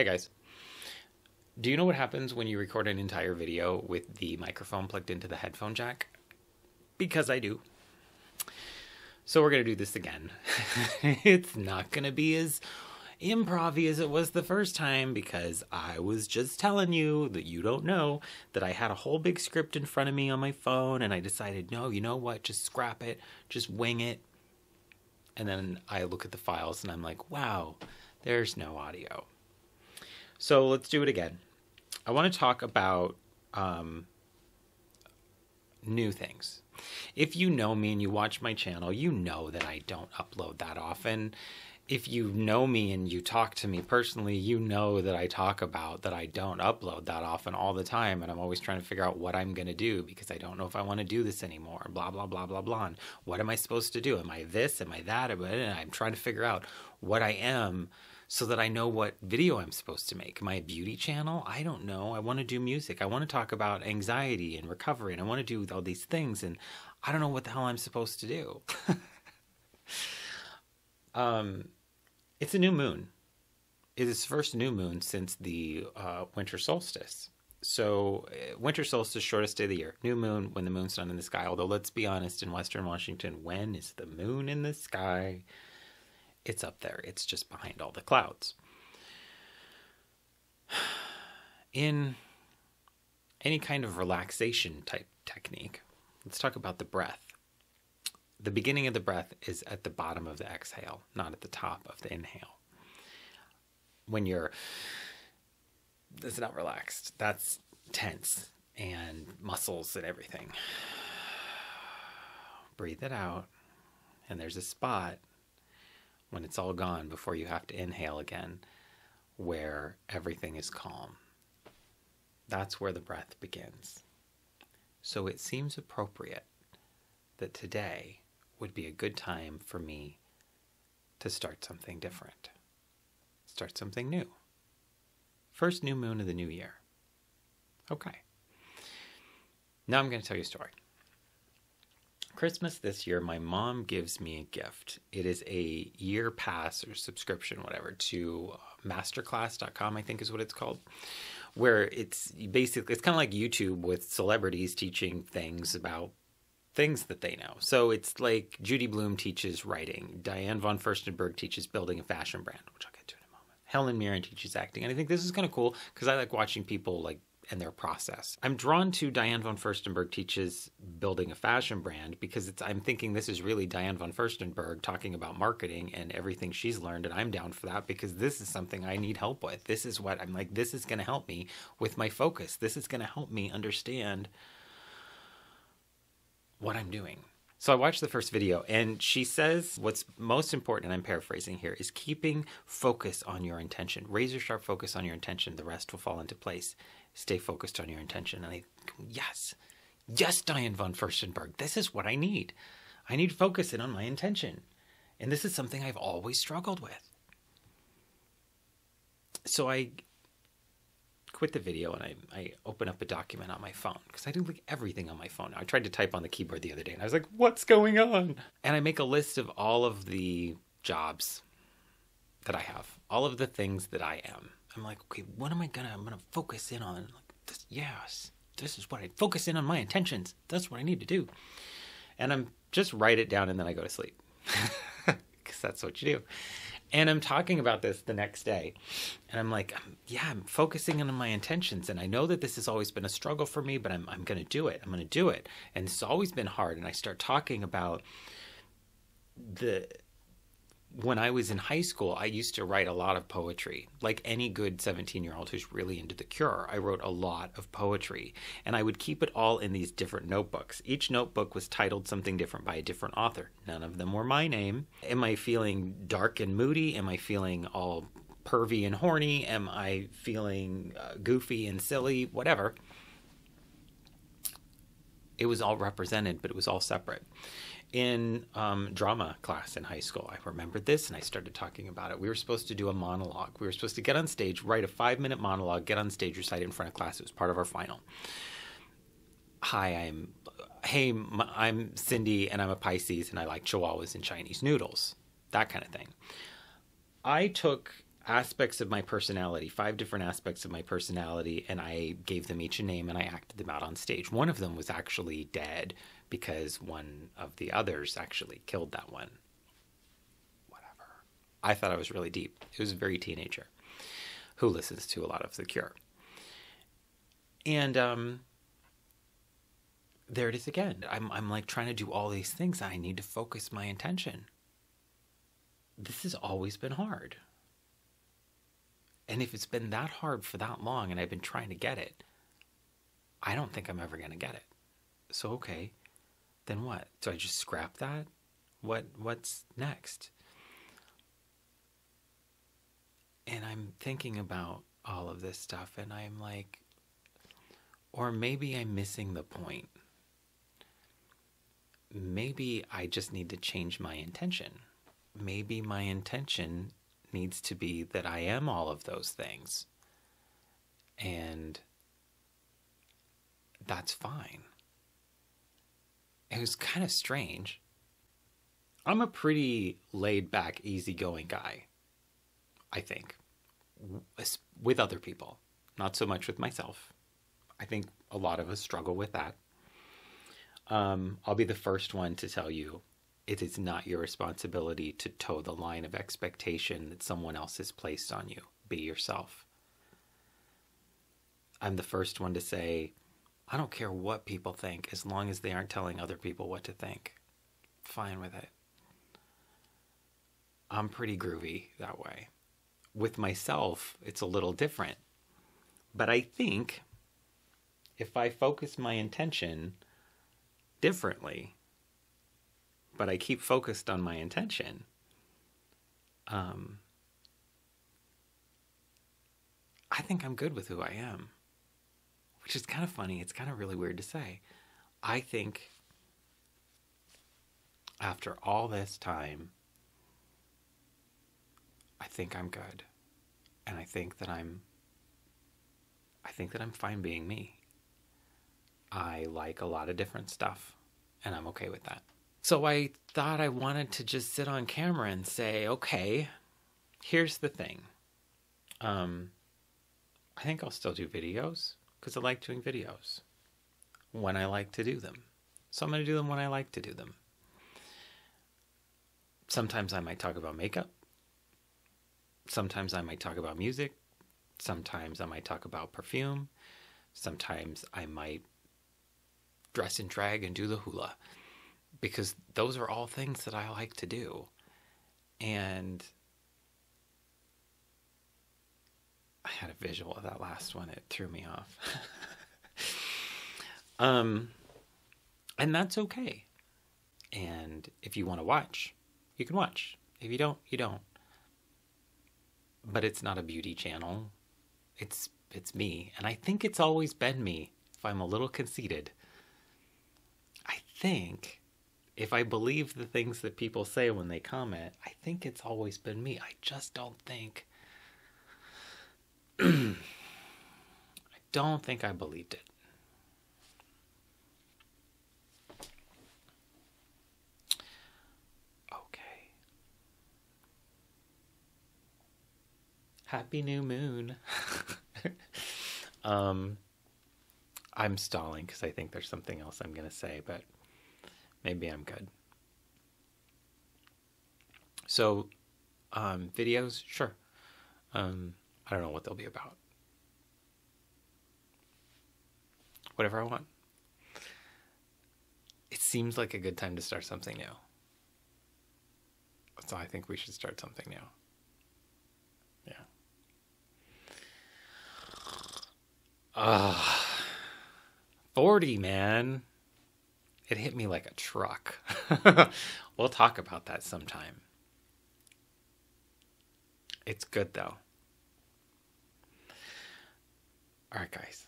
Hey guys, do you know what happens when you record an entire video with the microphone plugged into the headphone jack? Because I do. So we're going to do this again. It's not going to be as improv-y as it was the first time because I was just telling you that you don't know that I had a whole big script in front of me on my phone and I decided, no, you know what, just scrap it, just wing it. And then I look at the files and I'm like, wow, there's no audio. So let's do it again. I want to talk about new things. If you know me and you watch my channel, you know that I don't upload that often. If you know me and you talk to me personally, you know that I talk about that I don't upload that often all the time. And I'm always trying to figure out what I'm going to do because I don't know if I want to do this anymore. Blah, blah, blah, blah, blah. And what am I supposed to do? Am I this? Am I that? And I'm trying to figure out what I am so that I know what video I'm supposed to make. Am I a beauty channel? I don't know. I want to do music. I want to talk about anxiety and recovery. And I want to do all these things. And I don't know what the hell I'm supposed to do. It's a new moon. It is the first new moon since the winter solstice. So winter solstice, shortest day of the year. New moon when the moon's not in the sky. Although let's be honest, in Western Washington, when is the moon in the sky? It's up there. It's just behind all the clouds. In any kind of relaxation type technique, let's talk about the breath. The beginning of the breath is at the bottom of the exhale, not at the top of the inhale. When that's not relaxed, that's tense and muscles and everything. Breathe it out, and there's a spot when it's all gone before you have to inhale again where everything is calm. That's where the breath begins. So it seems appropriate that today would be a good time for me to start something different. Start something new. First new moon of the new year. Okay. Now I'm going to tell you a story. Christmas this year, my mom gives me a gift. It is a year pass or subscription, whatever, to masterclass.com, I think is what it's called, where it's basically, it's kind of like YouTube with celebrities teaching things about things that they know. So it's like Judy Blume teaches writing. Diane von Furstenberg teaches building a fashion brand, which I'll get to in a moment. Helen Mirren teaches acting. And I think this is kind of cool because I like watching people and their process. I'm drawn to Diane von Furstenberg teaches building a fashion brand because I'm thinking this is really Diane von Furstenberg talking about marketing and everything she's learned, and I'm down for that because this is something I need help with. This is what I'm like, this is going to help me with my focus. This is going to help me understand what I'm doing. So I watched the first video and she says what's most important, and I'm paraphrasing here, is keeping focus on your intention. Razor sharp focus on your intention. The rest will fall into place. Stay focused on your intention. And yes, Diane von Furstenberg, this is what I need. I need to focus in on my intention. And this is something I've always struggled with. So I quit the video and I open up a document on my phone because I do like everything on my phone. I tried to type on the keyboard the other day and I was like, what's going on? And I make a list of all of the jobs that I have, all of the things that I am. I'm like, okay, what am I I'm gonna focus in on? Like, this is what I focus in on, my intentions. That's what I need to do. And I'm just write it down and then I go to sleep because that's what you do. And I'm talking about this the next day. And I'm like, I'm focusing on my intentions. And I know that this has always been a struggle for me, but I'm going to do it. I'm going to do it. And it's always been hard. And I start talking about when I was in high school, I used to write a lot of poetry. Like any good 17-year-old who's really into The Cure, I wrote a lot of poetry. And I would keep it all in these different notebooks. Each notebook was titled something different by a different author. None of them were my name. Am I feeling dark and moody? Am I feeling all pervy and horny? Am I feeling goofy and silly? Whatever. It was all represented, but it was all separate. In drama class in high school, I remembered this and I started talking about it. We were supposed to do a monologue. We were supposed to get on stage, write a 5-minute monologue, get on stage, recite it in front of class. It was part of our final. I'm Cindy and I'm a Pisces and I like Chihuahuas and Chinese noodles. That kind of thing. I took aspects of my personality, 5 different aspects of my personality, and I gave them each a name and I acted them out on stage. One of them was actually dead because one of the others actually killed that one. Whatever. I thought I was really deep. It was a very teenager who listens to a lot of The Cure. And there it is again. I'm like trying to do all these things. I need to focus my attention. This has always been hard. And if it's been that hard for that long and I've been trying to get it, I don't think I'm ever going to get it. So, okay, then what? Do I just scrap that? What's next? And I'm thinking about all of this stuff and I'm like, or maybe I'm missing the point. Maybe I just need to change my intention. Maybe my intention needs to be that I am all of those things. And that's fine. It was kind of strange. I'm a pretty laid back, easygoing guy, I think, with other people. Not so much with myself. I think a lot of us struggle with that. I'll be the first one to tell you it is not your responsibility to toe the line of expectation that someone else has placed on you. Be yourself. I'm the first one to say, I don't care what people think as long as they aren't telling other people what to think. Fine with it. I'm pretty groovy that way. With myself, it's a little different. But I think if I focus my intention differently, but I keep focused on my intention, I think I'm good with who I am. Which is kind of funny. It's kind of really weird to say. I think after all this time, I think I'm good. And I think that I'm fine being me. I like a lot of different stuff, and I'm okay with that. So I thought I wanted to just sit on camera and say, okay, here's the thing. I think I'll still do videos because I like doing videos when I like to do them. So I'm going to do them when I like to do them. Sometimes I might talk about makeup. Sometimes I might talk about music. Sometimes I might talk about perfume. Sometimes I might dress in drag and do the hula. Because those are all things that I like to do. And I had a visual of that last one. It threw me off. And that's okay. And if you want to watch, you can watch. If you don't, you don't. But it's not a beauty channel. It's me. And I think it's always been me, if I'm a little conceited. I think if I believe the things that people say when they comment, I think it's always been me. I just don't think... I don't think I believed it. Okay. Happy new moon. I'm stalling because I think there's something else I'm going to say, but maybe I'm good. So, videos, sure. I don't know what they'll be about. Whatever I want. It seems like a good time to start something new. So I think we should start something new. Yeah. 40, man. It hit me like a truck. We'll talk about that sometime. It's good, though. All right, guys.